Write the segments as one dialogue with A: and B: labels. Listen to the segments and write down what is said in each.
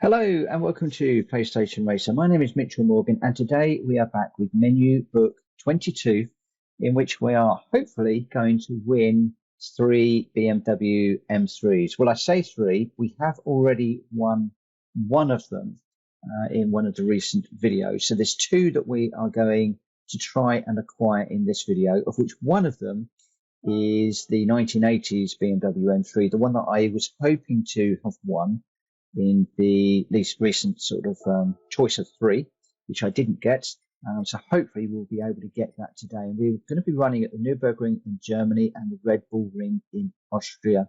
A: Hello and welcome to PlayStation Racer. My name is Mitchell Morgan and today we are back with menu book 22, in which we are hopefully going to win 3 BMW M3s. Well, I say 3, we have already won one of them in one of the recent videos. So there's 2 that we are going to try and acquire in this video, of which one of them is the 1980s BMW M3, the one that I was hoping to have won in the least recent sort of choice of 3, which I didn't get. So hopefully we'll be able to get that today. And we're going to be running at the Nürburgring in Germany and the Red Bull Ring in Austria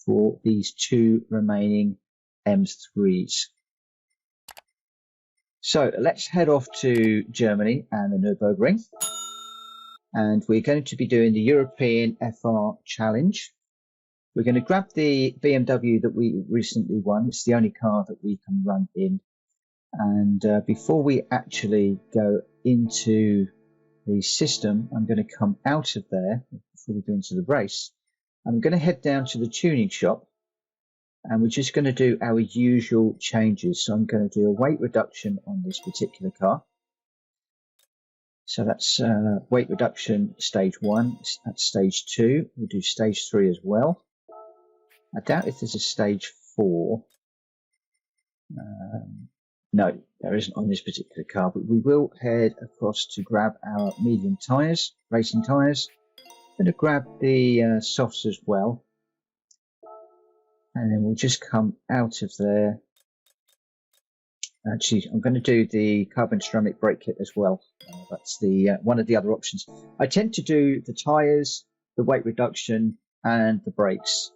A: for these 2 remaining M3s. So let's head off to Germany and the Nürburgring. And we're going to be doing the European FR Challenge. We're going to grab the BMW that we recently won. It's the only car that we can run in. And before we actually go into the system, I'm going to come out of there before we go into the race. I'm going to head down to the tuning shop and we're just going to do our usual changes. So I'm going to do a weight reduction on this particular car. So that's weight reduction stage 1, that's stage 2. We'll do stage 3 as well. I doubt if there's a stage 4. No, there isn't on this particular car, but we will head across to grab our medium tyres, racing tyres. I'm going to grab the softs as well. And then we'll just come out of there. Actually, I'm going to do the carbon ceramic brake kit as well. That's the one of the other options. I tend to do the tyres, the weight reduction, and the brakes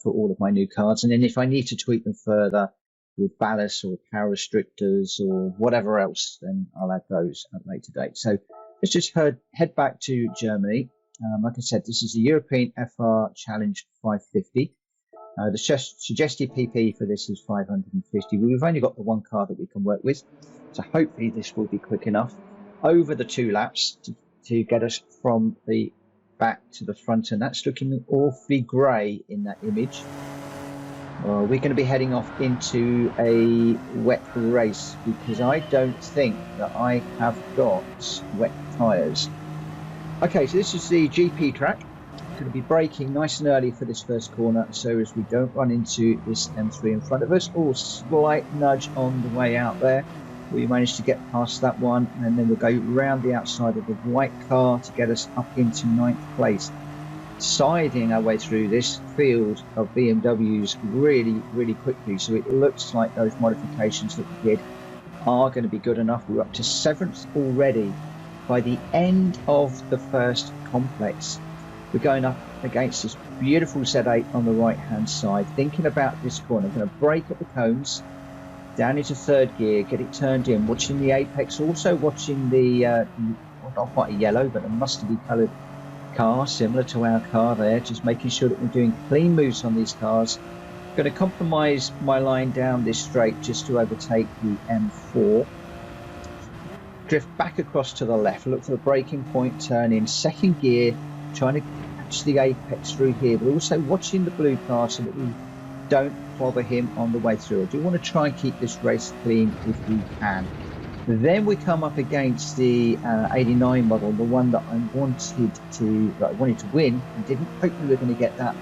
A: for all of my new cars. And then if I need to tweak them further with ballast or power restrictors or whatever else, then I'll add those at a later date. So let's just head back to Germany. Like I said, this is the European FR Challenge 550. The suggested PP for this is 550. We've only got the one car that we can work with, so hopefully this will be quick enough over the 2 laps to get us from the back to the front, and that's looking awfully grey in that image. We're going to be heading off into a wet race because I don't think that I have got wet tyres. Okay, so this is the GP track. Going to be braking nice and early for this first corner so as we don't run into this M3 in front of us. Oh, slight nudge on the way out there. We managed to get past that one, and then we'll go round the outside of the white car to get us up into 9th place. Siding our way through this field of BMWs really quickly, so it looks like those modifications that we did are going to be good enough. We're up to 7th already by the end of the first complex. We're going up against this beautiful Z8 on the right hand side, thinking about this corner. I'm going to brake at the cones, down into 3rd gear, get it turned in, watching the apex, also watching the, well, not quite a yellow, but a mustardy coloured car, similar to our car there, just making sure that we're doing clean moves on these cars. I'm going to compromise my line down this straight just to overtake the M4. Drift back across to the left, look for the braking point, turn in 2nd gear, trying to catch the apex through here, but also watching the blue car so that we don't bother him on the way through. I do want to try and keep this race clean if we can. Then we come up against the 89 model, the one that I wanted to win and didn't hope we were going to get that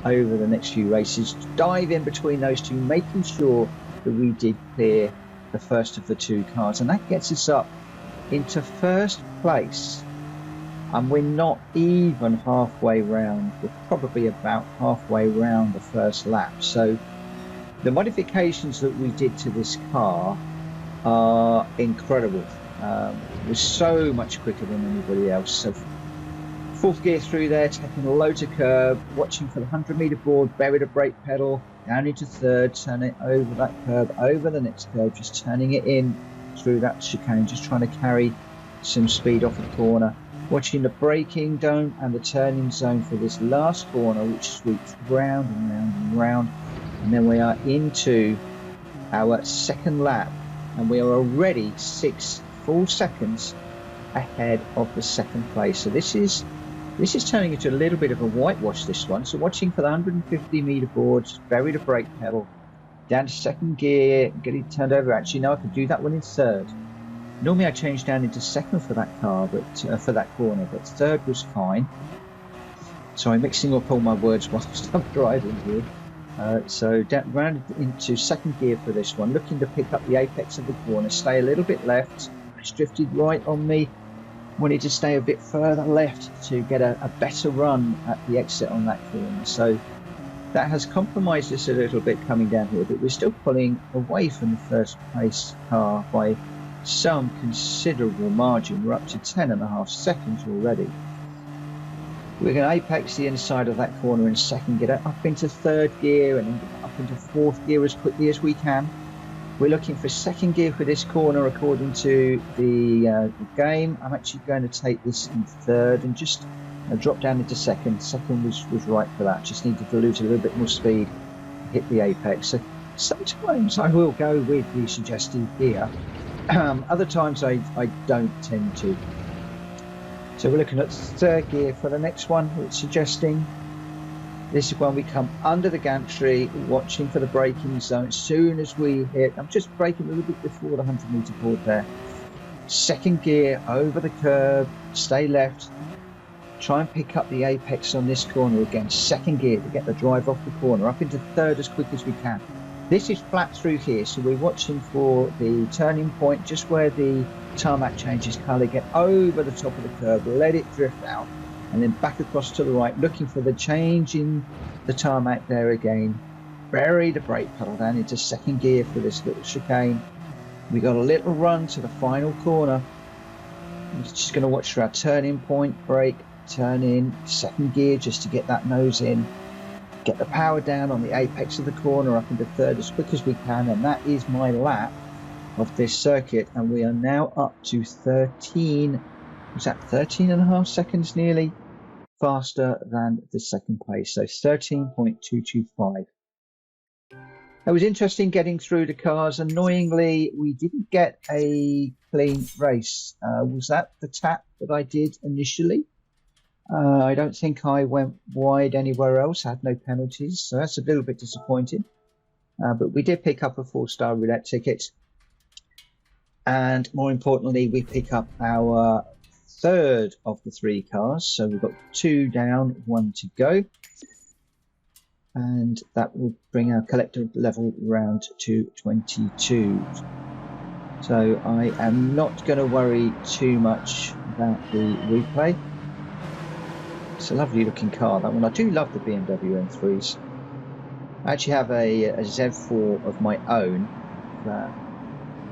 A: over the next few races. Dive in between those 2, making sure that we did clear the first of the 2 cars, and that gets us up into 1st place. And we're not even halfway round. We're probably about halfway round the first lap. So the modifications that we did to this car are incredible. We're so much quicker than anybody else. So 4th gear through there, taking a low to curb, watching for the 100-meter board, bury the brake pedal, down into 3rd, turn it over that curb, over the next curb, just turning it in through that chicane, just trying to carry some speed off the corner. Watching the braking zone and the turning zone for this last corner, which sweeps round and round and round. And then we are into our 2nd lap, and we are already 6 full seconds ahead of the 2nd place. So this is turning into a little bit of a whitewash, this one. So watching for the 150-meter boards, bury the brake pedal, down to second gear, get it turned over. Actually, no, I could do that one in third. Normally I change down into second for that car, but for that corner, but third was fine. So I'm mixing up all my words whilst I'm driving here. So down, round into second gear for this one, looking to pick up the apex of the corner, stay a little bit left. It's drifted right on me. Wanted to stay a bit further left to get a better run at the exit on that corner. So that has compromised us a little bit coming down here, but we're still pulling away from the first place car by some considerable margin. We're up to 10.5 seconds already. We're going to apex the inside of that corner in second, get up into third gear and then get up into fourth gear as quickly as we can. We're looking for second gear for this corner according to the game. I'm actually going to take this in third and just drop down into second. Second was right for that. Just needed to lose a little bit more speed, hit the apex. So sometimes I will go with the suggested gear. Other times I don't tend to. So we're looking at third gear for the next one. It's suggesting this is when we come under the gantry, watching for the braking zone. As soon as we hit, I'm just braking a little bit before the 100-meter board there. Second gear over the curb, stay left. Try and pick up the apex on this corner again. Second gear to get the drive off the corner, up into third as quick as we can. This is flat through here, so we're watching for the turning point, just where the tarmac changes colour. Get over the top of the curb, let it drift out, and then back across to the right, looking for the change in the tarmac there again. Bury the brake pedal down into second gear for this little chicane. We got a little run to the final corner. I'm just going to watch for our turning point, brake, turn in, second gear just to get that nose in. Get the power down on the apex of the corner, up into third as quick as we can, and that is my lap of this circuit. And we are now up to 13, was that 13.5 seconds nearly faster than the second place, so 13.225. It was interesting getting through the cars. Annoyingly, we didn't get a clean race. Was that the tap that I did initially? I don't think I went wide anywhere else. I had no penalties, so that's a little bit disappointing. But we did pick up a 4-star roulette ticket. And more importantly, we pick up our third of the 3 cars. So we've got 2 down, 1 to go. And that will bring our collective level round to 22. So I am not going to worry too much about the replay. It's a lovely looking car, that one. I do love the BMW M3s. I actually have a Z4 of my own that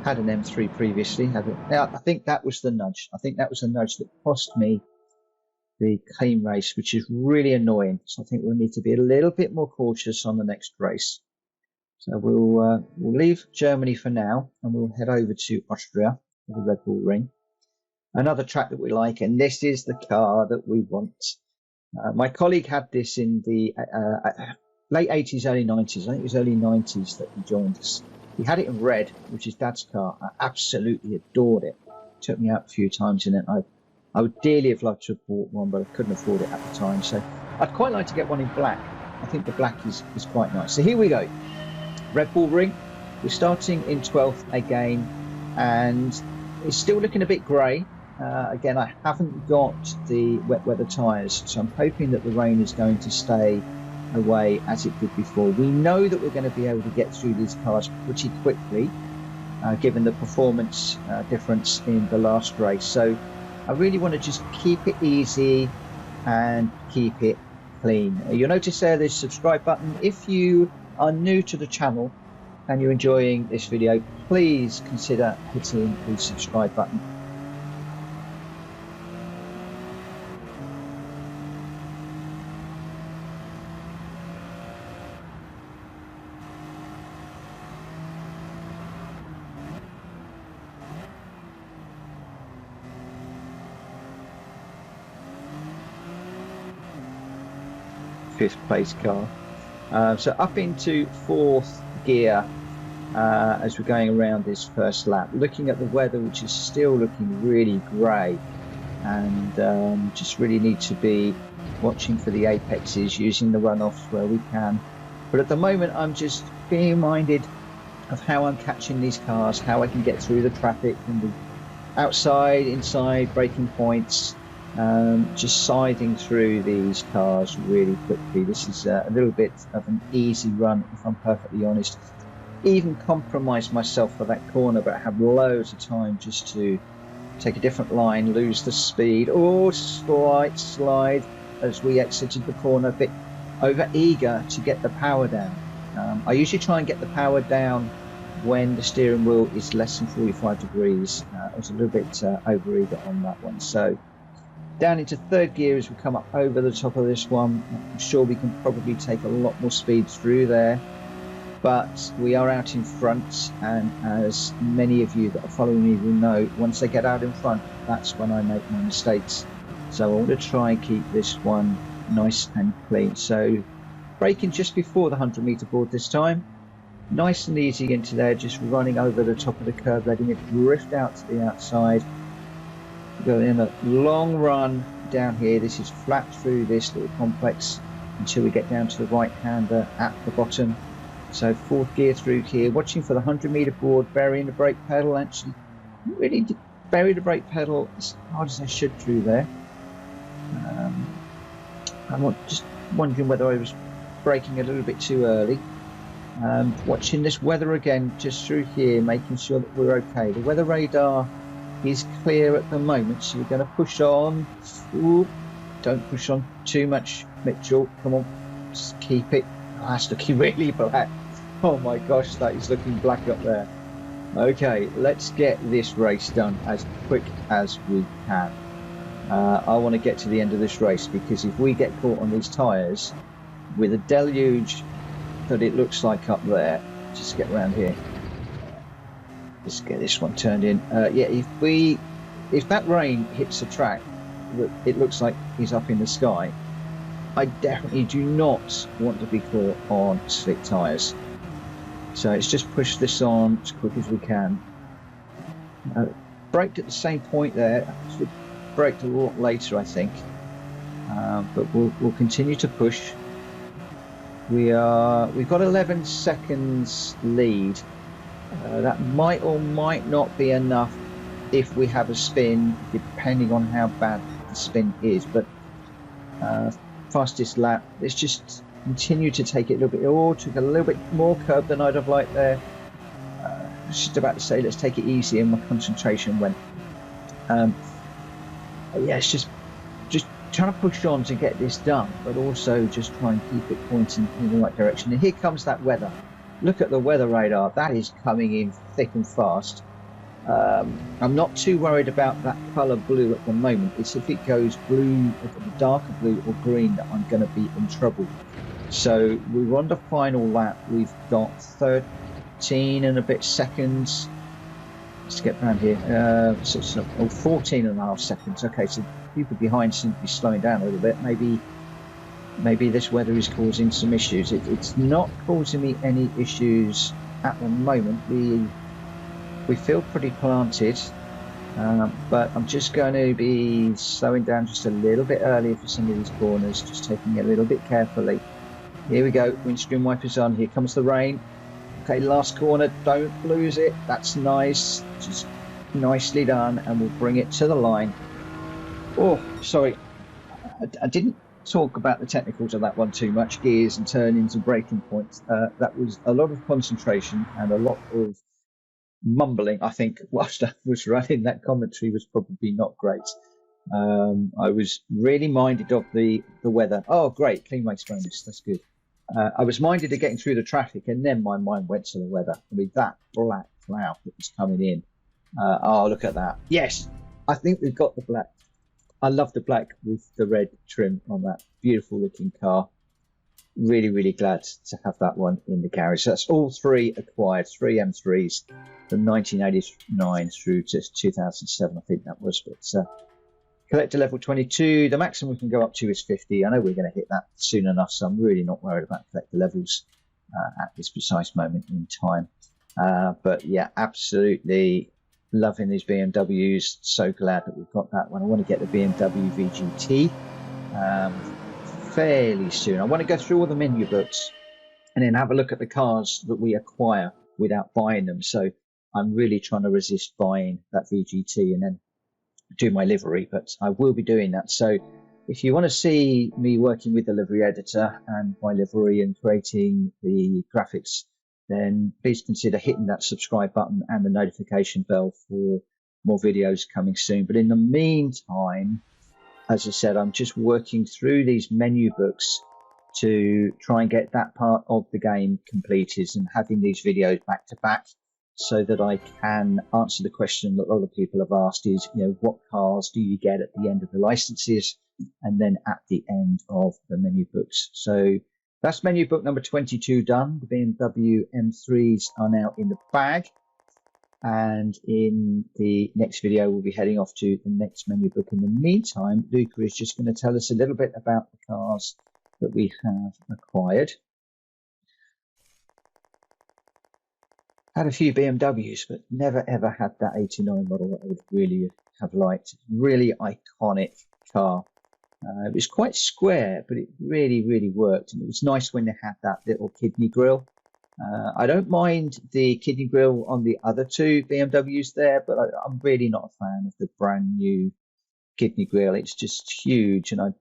A: had an M3 previously. I think that was the nudge. I think that was the nudge that cost me the clean race, which is really annoying. So I think we'll need to be a little bit more cautious on the next race. So we'll leave Germany for now, and we'll head over to Austria, the Red Bull Ring. Another track that we like, and this is the car that we want. My colleague had this in the late 80s, early 90s. I think it was early 90s that he joined us. He had it in red, which is Dad's car. I absolutely adored it. Took me out a few times in it. I would dearly have loved to have bought one, but I couldn't afford it at the time. So I'd quite like to get one in black. I think the black is quite nice. So here we go. Red Bull Ring. We're starting in 12th again, and it's still looking a bit grey. Again, I haven't got the wet weather tyres, so I'm hoping that the rain is going to stay away as it did before. We know that we're going to be able to get through these cars pretty quickly, given the performance difference in the last race. So I really want to just keep it easy and keep it clean. You'll notice there's a subscribe button. If you are new to the channel and you're enjoying this video, please consider hitting the subscribe button. Fifth place car. So up into 4th gear as we're going around this first lap, looking at the weather, which is still looking really grey, and just really need to be watching for the apexes, using the runoffs where we can, But at the moment, I'm just being reminded of how I'm catching these cars, how I can get through the traffic and the outside, inside, braking points, just siding through these cars really quickly. This is a little bit of an easy run, if I'm perfectly honest. Even compromised myself for that corner, but I have loads of time just to take a different line, lose the speed. Oh, slight slide as we exited the corner, a bit over eager to get the power down. I usually try and get the power down when the steering wheel is less than 45 degrees. I was a little bit over eager on that one. So down into third gear as we come up over the top of this one. I'm sure we can probably take a lot more speed through there, but we are out in front, and as many of you that are following me will know, once I get out in front, that's when I make my mistakes. So I want to try and keep this one nice and clean. So braking just before the 100-meter board this time, nice and easy into there, just running over the top of the curb, letting it drift out to the outside. Going in a long run down here. This is flat through this little complex until we get down to the right hander at the bottom. So fourth gear through here, watching for the 100-meter board, burying the brake pedal. Actually really did bury the brake pedal as hard as I should through there. I'm just wondering whether I was braking a little bit too early. Watching this weather again just through here, making sure that we're okay. The weather radar is clear at the moment, so we're going to push on. Ooh, don't push on too much, Mitchell. Come on, just keep it. Oh, that's looking really black. Oh my gosh, that is looking black up there. Okay, let's get this race done as quick as we can. I want to get to the end of this race, because if we get caught on these tyres with a deluge that it looks like up there, just get around here. Let's get this one turned in. Yeah, if that rain hits the track, it looks like he's up in the sky. I definitely do not want to be caught on slick tyres. So let's just push this on as quick as we can. Braked at the same point there. Actually braked a lot later, I think. But we'll continue to push. We've got 11 seconds lead. That might or might not be enough if we have a spin, depending on how bad the spin is. But fastest lap, let's just continue to take it a little bit. Oh, took a little bit more curb than I'd have liked there. I was just about to say let's take it easy, and my concentration went. Yeah, it's just trying to push on to get this done, but also just try and keep it pointing in the right direction. And here comes that weather. Look at the weather radar. That is coming in thick and fast. I'm not too worried about that colour blue at the moment. It's if it goes blue, darker blue or green, that I'm going to be in trouble. So we're on the final lap. We've got 13 and a bit seconds. Let's get around here. 14 and a half seconds. Okay, so people behind seem to be slowing down a little bit. Maybe this weather is causing some issues. It's not causing me any issues at the moment. We feel pretty planted, but I'm just going to be slowing down just a little bit earlier for some of these corners, just taking it a little bit carefully. Here we go, windscreen wipers on. Here comes the rain. Okay, last corner, don't lose it. That's nice, just nicely done, and we'll bring it to the line. Oh, sorry, I didn't talk about the technicals of that one too much. Gears and turn-ins and braking points. That was a lot of concentration and a lot of mumbling. I think whilst I was running, that commentary was probably not great. I was really minded of the weather. Oh, great, clean race bonus. That's good. I was minded of getting through the traffic, and then my mind went to the weather. I mean, that black cloud that was coming in. Oh, look at that. Yes, I think we've got the black. I love the black with the red trim on that. Beautiful looking car. Really, really glad to have that one in the garage. So that's all three acquired, 3 M3s from 1989 through to 2007, I think that was. But collector level 22, the maximum we can go up to is 50. I know we're going to hit that soon enough, so I'm really not worried about collector levels at this precise moment in time. But yeah, absolutely loving these BMWs. So glad that we've got that one. I want to get the BMW VGT fairly soon. I want to go through all the menu books and then have a look at the cars that we acquire without buying them. So I'm really trying to resist buying that VGT and then do my livery, but I will be doing that. So if you want to see me working with the livery editor and my livery and creating the graphics, then please consider hitting that subscribe button and the notification bell for more videos coming soon. But in the meantime, as I said, I'm just working through these menu books to try and get that part of the game completed and having these videos back to back so that I can answer the question that a lot of people have asked is, what cars do you get at the end of the licenses and then at the end of the menu books? So that's menu book number 22 done. The BMW M3s are now in the bag. And in the next video, we'll be heading off to the next menu book. In the meantime, Luca is just going to tell us a little bit about the cars that we have acquired. Had a few BMWs, but never ever had that 89 model that I would really have liked. Really iconic car. It was quite square, but it really worked. And it was nice when they had that little kidney grille. I don't mind the kidney grille on the other two BMWs there, but I'm really not a fan of the brand new kidney grille. It's just huge, and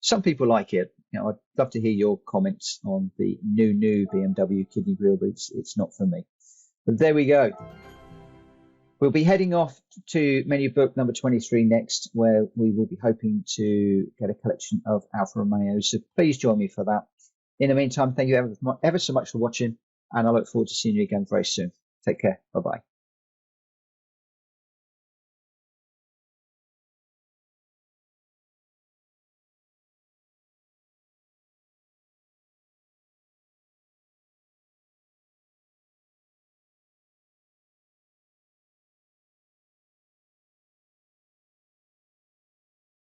A: some people like it. I'd love to hear your comments on the new BMW kidney grille, but it's not for me. But there we go. We'll be heading off to menu book number 23 next, where we will be hoping to get a collection of Alfa Romeos. So please join me for that. In the meantime, thank you ever so much for watching, and I look forward to seeing you again very soon. Take care. Bye-bye.